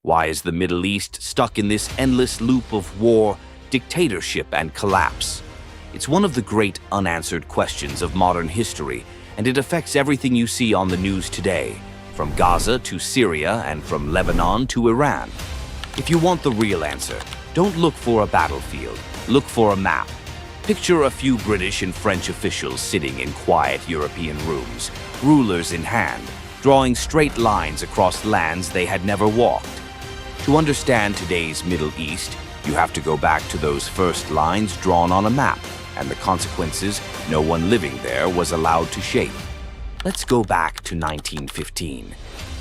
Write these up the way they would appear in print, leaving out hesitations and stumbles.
Why is the Middle East stuck in this endless loop of war, dictatorship, and collapse? It's one of the great unanswered questions of modern history, and it affects everything you see on the news today, from Gaza to Syria and from Lebanon to Iran. If you want the real answer, don't look for a battlefield, look for a map. Picture a few British and French officials sitting in quiet European rooms, rulers in hand, drawing straight lines across lands they had never walked. To understand today's Middle East, you have to go back to those first lines drawn on a map, and the consequences no one living there was allowed to shape. Let's go back to 1915.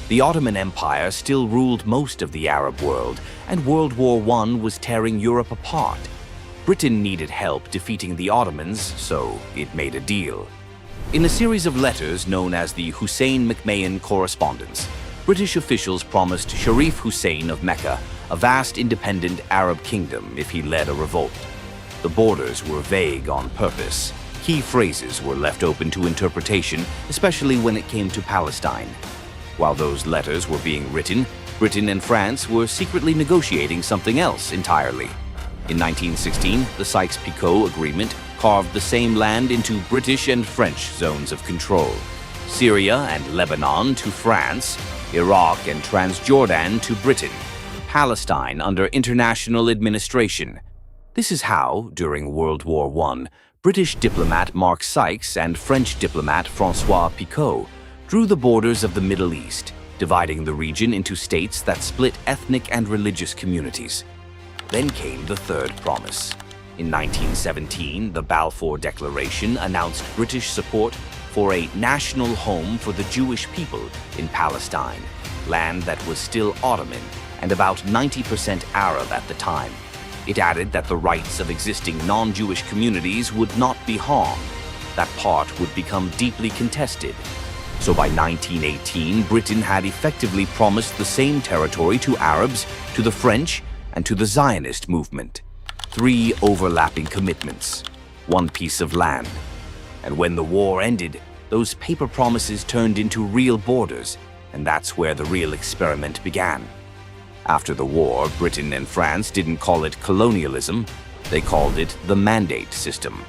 The Ottoman Empire still ruled most of the Arab world, and World War I was tearing Europe apart. Britain needed help defeating the Ottomans, so it made a deal. In a series of letters known as the Husayn-McMahon Correspondence, British officials promised Sharif Husayn of Mecca a vast independent Arab kingdom if he led a revolt. The borders were vague on purpose. Key phrases were left open to interpretation, especially when it came to Palestine. While those letters were being written, Britain and France were secretly negotiating something else entirely. In 1916, the Sykes-Picot Agreement carved the same land into British and French zones of control. Syria and Lebanon to France, Iraq and Transjordan to Britain, Palestine under international administration. This is how, during World War I, British diplomat Mark Sykes and French diplomat François Picot drew the borders of the Middle East, dividing the region into states that split ethnic and religious communities. Then came the third promise. In 1917, the Balfour Declaration announced British support for a national home for the Jewish people in Palestine, land that was still Ottoman and about 90% Arab at the time. It added that the rights of existing non-Jewish communities would not be harmed. That part would become deeply contested. So by 1918, Britain had effectively promised the same territory to Arabs, to the French, and to the Zionist movement. 3 overlapping commitments, 1 piece of land. And when the war ended, those paper promises turned into real borders, and that's where the real experiment began. After the war, Britain and France didn't call it colonialism, they called it the Mandate System.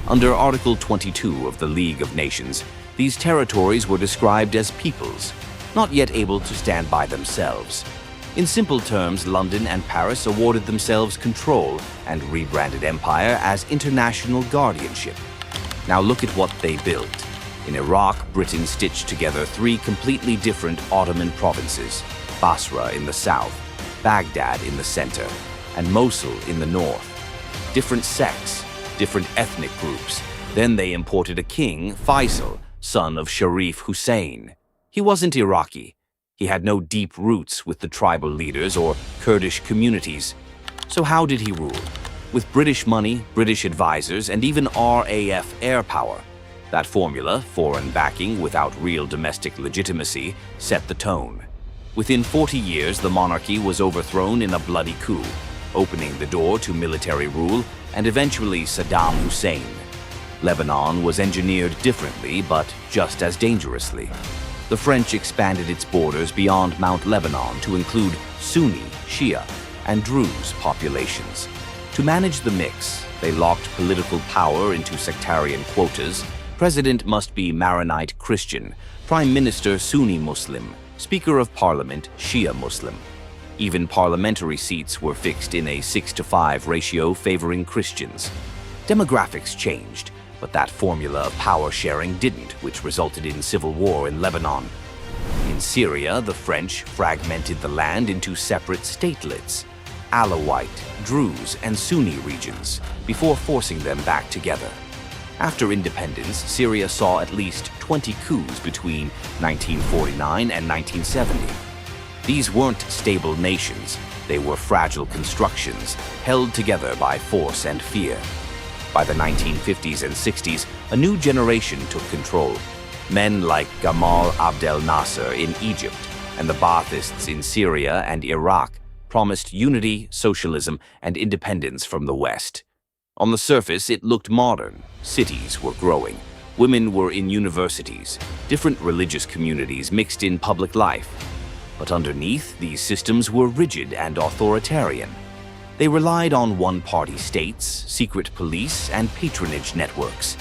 Under Article 22 of the League of Nations, these territories were described as peoples, not yet able to stand by themselves. In simple terms, London and Paris awarded themselves control and rebranded empire as international guardianship. Now look at what they built. In Iraq, Britain stitched together 3 completely different Ottoman provinces: Basra in the south, Baghdad in the center, and Mosul in the north. Different sects, different ethnic groups. Then they imported a king, Faisal, son of Sharif Husayn. He wasn't Iraqi. He had no deep roots with the tribal leaders or Kurdish communities. So how did he rule? With British money, British advisors, and even RAF air power. That formula, foreign backing without real domestic legitimacy, set the tone. Within 40 years, the monarchy was overthrown in a bloody coup, opening the door to military rule and eventually Saddam Hussein. Lebanon was engineered differently, but just as dangerously. The French expanded its borders beyond Mount Lebanon to include Sunni, Shia, and Druze populations. To manage the mix, they locked political power into sectarian quotas. President must be Maronite Christian, Prime Minister Sunni Muslim, Speaker of Parliament Shia Muslim. Even parliamentary seats were fixed in a 6-to-5 ratio favoring Christians. Demographics changed, but that formula of power sharing didn't, which resulted in civil war in Lebanon. In Syria, the French fragmented the land into separate statelets, Alawite, Druze, and Sunni regions, before forcing them back together. After independence, Syria saw at least 20 coups between 1949 and 1970. These weren't stable nations, they were fragile constructions, held together by force and fear. By the 1950s and 60s, a new generation took control. Men like Gamal Abdel Nasser in Egypt and the Baathists in Syria and Iraq promised unity, socialism, and independence from the West. On the surface, it looked modern. Cities were growing. Women were in universities. Different religious communities mixed in public life. But underneath, these systems were rigid and authoritarian. They relied on one-party states, secret police, and patronage networks.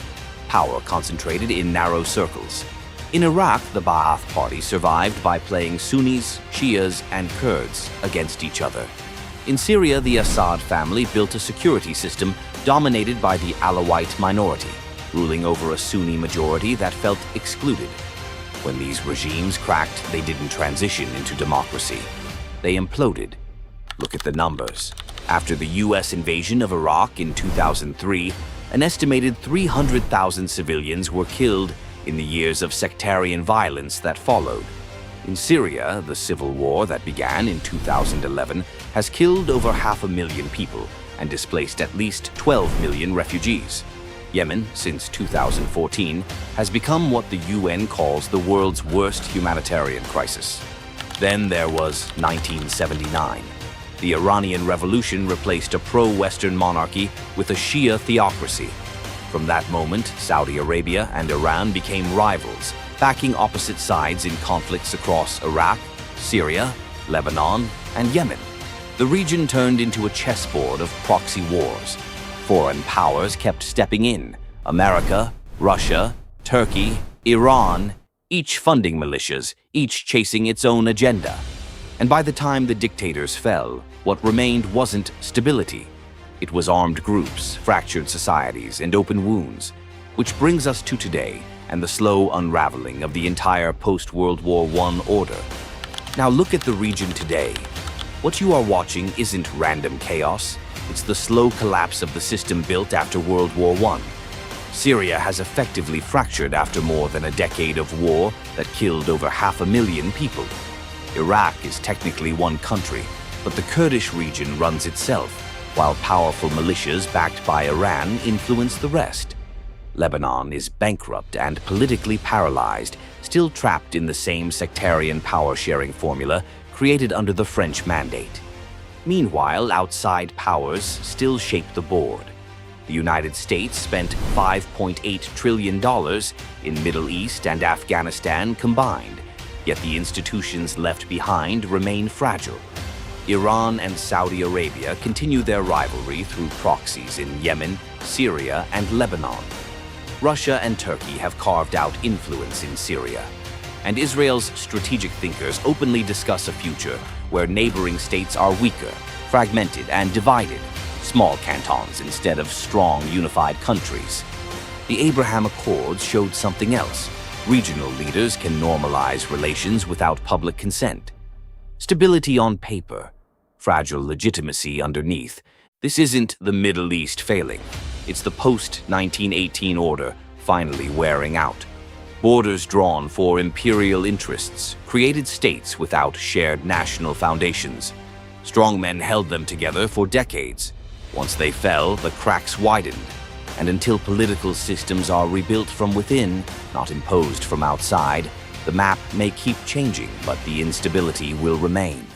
Power concentrated in narrow circles. In Iraq, the Ba'ath Party survived by playing Sunnis, Shias, and Kurds against each other. In Syria, the Assad family built a security system dominated by the Alawite minority, ruling over a Sunni majority that felt excluded. When these regimes cracked, they didn't transition into democracy. They imploded. Look at the numbers. After the US invasion of Iraq in 2003, an estimated 300,000 civilians were killed in the years of sectarian violence that followed. In Syria, the civil war that began in 2011 has killed over 500,000 people and displaced at least 12 million refugees. Yemen, since 2014, has become what the UN calls the world's worst humanitarian crisis. Then there was 1979. The Iranian Revolution replaced a pro-Western monarchy with a Shia theocracy. From that moment, Saudi Arabia and Iran became rivals, backing opposite sides in conflicts across Iraq, Syria, Lebanon, and Yemen. The region turned into a chessboard of proxy wars. Foreign powers kept stepping in: America, Russia, Turkey, Iran, each funding militias, each chasing its own agenda. And by the time the dictators fell, what remained wasn't stability. It was armed groups, fractured societies, and open wounds. Which brings us to today and the slow unraveling of the entire post-World War I order. Now look at the region today. What you are watching isn't random chaos. It's the slow collapse of the system built after World War I. Syria has effectively fractured after more than a decade of war that killed over 500,000 people. Iraq is technically one country, but the Kurdish region runs itself, while powerful militias backed by Iran influence the rest. Lebanon is bankrupt and politically paralyzed, still trapped in the same sectarian power-sharing formula created under the French Mandate. Meanwhile, outside powers still shape the board. The United States spent $5.8 trillion in Middle East and Afghanistan combined, yet the institutions left behind remain fragile. Iran and Saudi Arabia continue their rivalry through proxies in Yemen, Syria, and Lebanon. Russia and Turkey have carved out influence in Syria. And Israel's strategic thinkers openly discuss a future where neighboring states are weaker, fragmented, and divided, small cantons instead of strong, unified countries. The Abraham Accords showed something else. Regional leaders can normalize relations without public consent. Stability on paper, fragile legitimacy underneath. This isn't the Middle East failing. It's the post-1918 order finally wearing out. Borders drawn for imperial interests, created states without shared national foundations. Strongmen held them together for decades. Once they fell, the cracks widened. And until political systems are rebuilt from within, not imposed from outside, the map may keep changing, but the instability will remain.